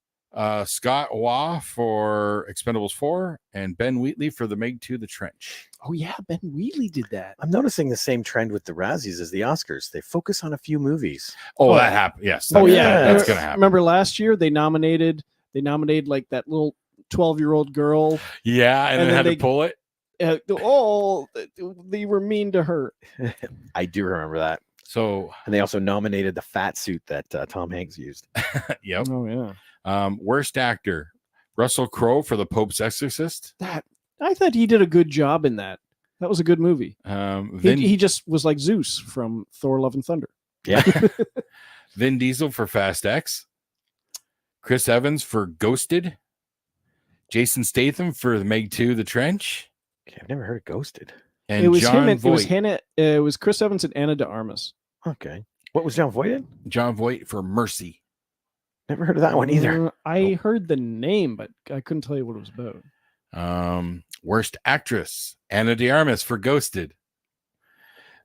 Scott Waugh for Expendables 4, and Ben Wheatley for The Meg 2, The Trench. Oh yeah, Ben Wheatley did that. I'm noticing the same trend with the Razzies as the Oscars. They focus on a few movies. Oh, Oh. that happened. Yes. Oh that- yeah, that's gonna happen. Remember last year they nominated like that little 12-year-old girl. Yeah, and then then had they- to pull it. They were mean to her. I do remember that. So, And they also nominated the fat suit that Tom Hanks used. yep. Oh yeah. Worst actor: Russell Crowe for The Pope's Exorcist. That I thought he did a good job in that. That was a good movie. He just was like Zeus from Thor: Love and Thunder. Yeah. Vin Diesel for Fast X. Chris Evans for Ghosted. Jason Statham for The Meg 2, The Trench. Okay, I've never heard of Ghosted. And It was John him. And, it was Voight. Hannah. It was Chris Evans and Anna de Armas. Okay. What was John Voight in? John Voight for Mercy. Never heard of that one either. I heard the name, but I couldn't tell you what it was about. Worst actress: Anna de Armas for Ghosted.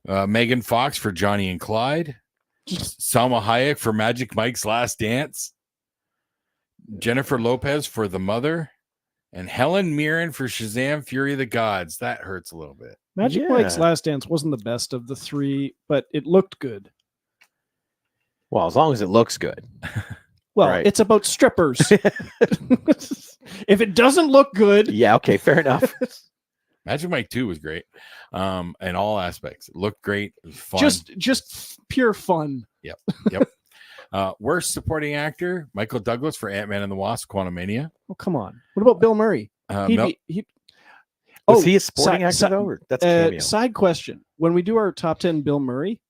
Megan Fox for Johnny and Clyde. Salma Hayek for Magic Mike's Last Dance. Jennifer Lopez for The Mother. And Helen Mirren for Shazam! Fury of the Gods. That hurts a little bit. Magic Yeah. Mike's Last Dance wasn't the best of the three, but it looked good. Well, as long as it looks good. Well, Right. it's about strippers. If it doesn't look good, Yeah, okay, fair enough. Magic Mike 2 was great. In all aspects. It looked great. It was fun. just pure fun. Worst supporting actor: Michael Douglas for Ant-Man and the Wasp: Quantumania. Oh, come on. What about Bill Murray? Mel- Was he a sporting si- actor si- though? Or that's a cameo. Side question: when we do our top 10 Bill Murray,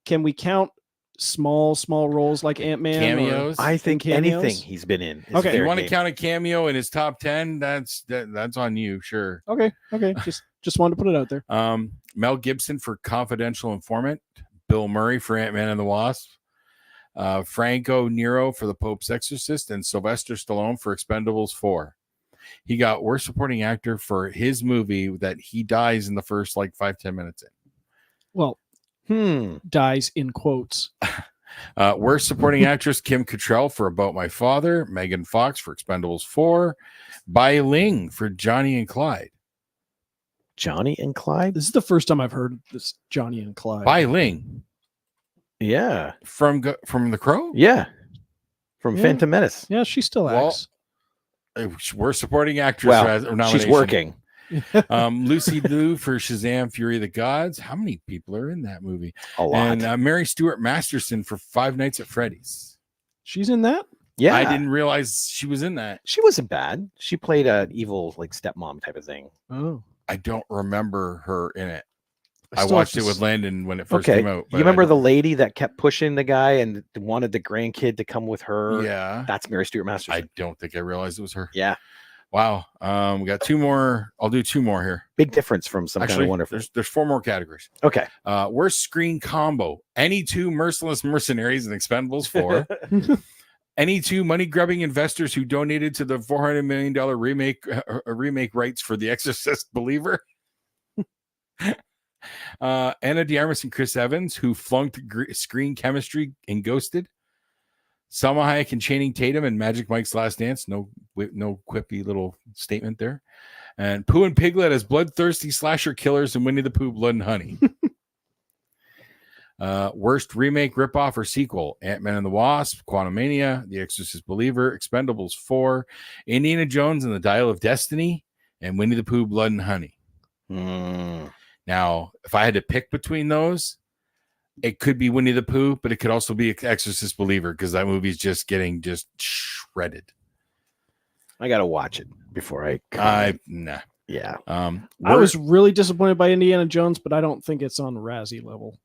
can we count small roles like Ant-Man? Cameos? I think cameos? anything he's been in. Is Okay. If you fair want to game. count a cameo in his top 10, that's on you, sure. Okay. Just wanted to put it out there. Mel Gibson for Confidential Informant, Bill Murray for Ant-Man and the Wasp, Franco Nero for The Pope's Exorcist, and Sylvester Stallone for Expendables 4. He got worst supporting actor for his movie that he dies in the first 5-10 minutes in. Well, dies in quotes. Worst supporting actress: Kim Cattrall for About My Father, Megan Fox for Expendables 4, Bai Ling for Johnny and Clyde. Johnny and Clyde? This is the first time I've heard of this Johnny and Clyde. Bai Ling Yeah. from The Crow. Yeah. From Yeah. Phantom Menace. Yeah, she still Well, acts. Worst supporting actress Well, nomination. she's working. Lucy Liu for Shazam: Fury of the Gods. How many people are in that movie? A lot. And Mary Stuart Masterson for Five Nights at Freddy's. She's in that? Yeah. I didn't realize she was in that. She wasn't bad. She played an evil, like, stepmom type of thing. Oh. I don't remember her in it. I still watched have it to with Landon when it first Okay. came out. You remember the lady that kept pushing the guy and wanted the grandkid to come with her? Yeah. That's Mary Stuart Masterson. I don't think I realized it was her. Yeah. Wow. We got two more. I'll do two more here. Big difference from Some Kind Actually, of Wonderful. there's four more categories. Okay. Worst screen combo. Any two merciless mercenaries in Expendables 4. Any two money-grubbing investors who donated to the $400 million remake rights for The Exorcist Believer. Anna de Armas and Chris Evans, who flunked screen chemistry and Ghosted. Salma Hayek and Channing Tatum and Magic Mike's Last Dance. No quippy little statement there. And Pooh and Piglet as bloodthirsty slasher killers in Winnie the Pooh, Blood and Honey. Worst remake, ripoff, or sequel: Ant-Man and the Wasp, Quantumania, The Exorcist Believer, Expendables 4, Indiana Jones and the Dial of Destiny, and Winnie the Pooh, Blood and Honey. Now, if I had to pick between those, it could be Winnie the Pooh, but it could also be Exorcist Believer because that movie's just getting shredded. I got to watch it before I nah. Yeah. I was really disappointed by Indiana Jones, but I don't think it's on Razzie level.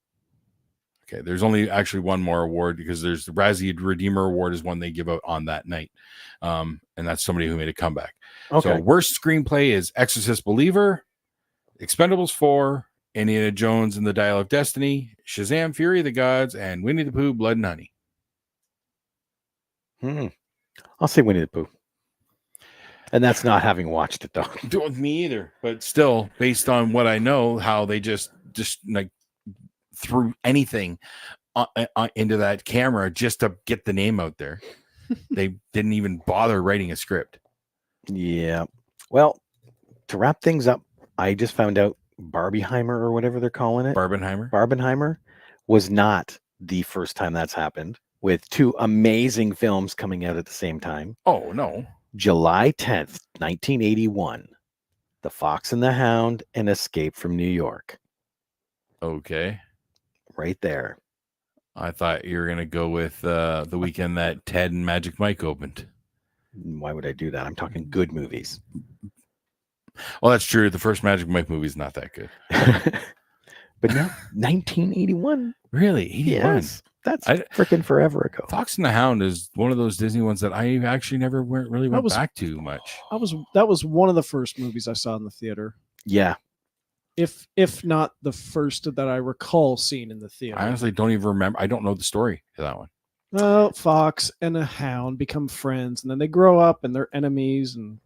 Okay, there's only actually one more award because there's the Razzie Redeemer Award is one they give out on that night. And that's somebody who made a comeback. Okay. So worst screenplay is Exorcist Believer, Expendables 4, Indiana Jones and the Dial of Destiny, Shazam! Fury of the Gods, and Winnie the Pooh, Blood and Honey. I'll say Winnie the Pooh. And that's not having watched it, though. Me either. But still, based on what I know, how they just like threw anything into that camera just to get the name out there. They didn't even bother writing a script. Yeah. Well, to wrap things up, I just found out Barbieheimer or whatever they're calling it. Barbenheimer was not the first time that's happened, with two amazing films coming out at the same time. Oh, no. July 10th, 1981. The Fox and the Hound and Escape from New York. Okay. Right there. I thought you were going to go with the weekend that Ted and Magic Mike opened. Why would I do that? I'm talking good movies. Well, that's true. The first Magic Mike movie is not that good. But no, 1981. Really? 81? Yes. That's freaking forever ago. Fox and the Hound is one of those Disney ones that I actually never went back to much. That was one of the first movies I saw in the theater. Yeah. If not the first that I recall seeing in the theater. I honestly don't even remember. I don't know the story to that one. Well, Fox and a hound become friends, and then they grow up and they're enemies. And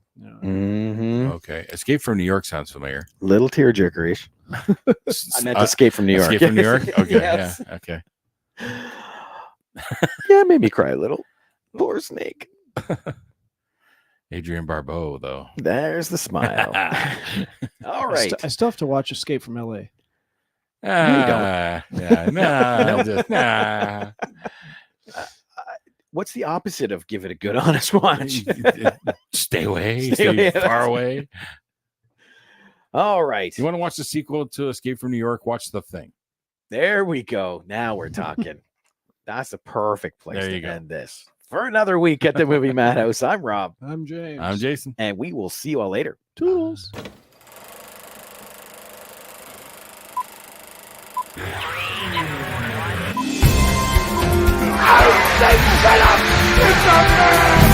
Okay, Escape from New York sounds familiar. Little tearjerkerish. I meant Escape from New York. Escape from New York. Okay, Yes. Yeah, okay. Yeah, it made me cry a little. Poor snake. Adrienne Barbeau, though. There's the smile. All right. I still have to watch Escape from LA. Yeah, nah. What's the opposite of give it a good honest watch? Stay away. Stay away. Far away. All right. You want to watch the sequel to Escape from New York? Watch The Thing. There we go. Now we're talking. That's a perfect place There you to go. end this. For another week at the Movie Madhouse, I'm Rob. I'm James. I'm Jason. And we will see you all later. Toodles. I said shut up! It's a man!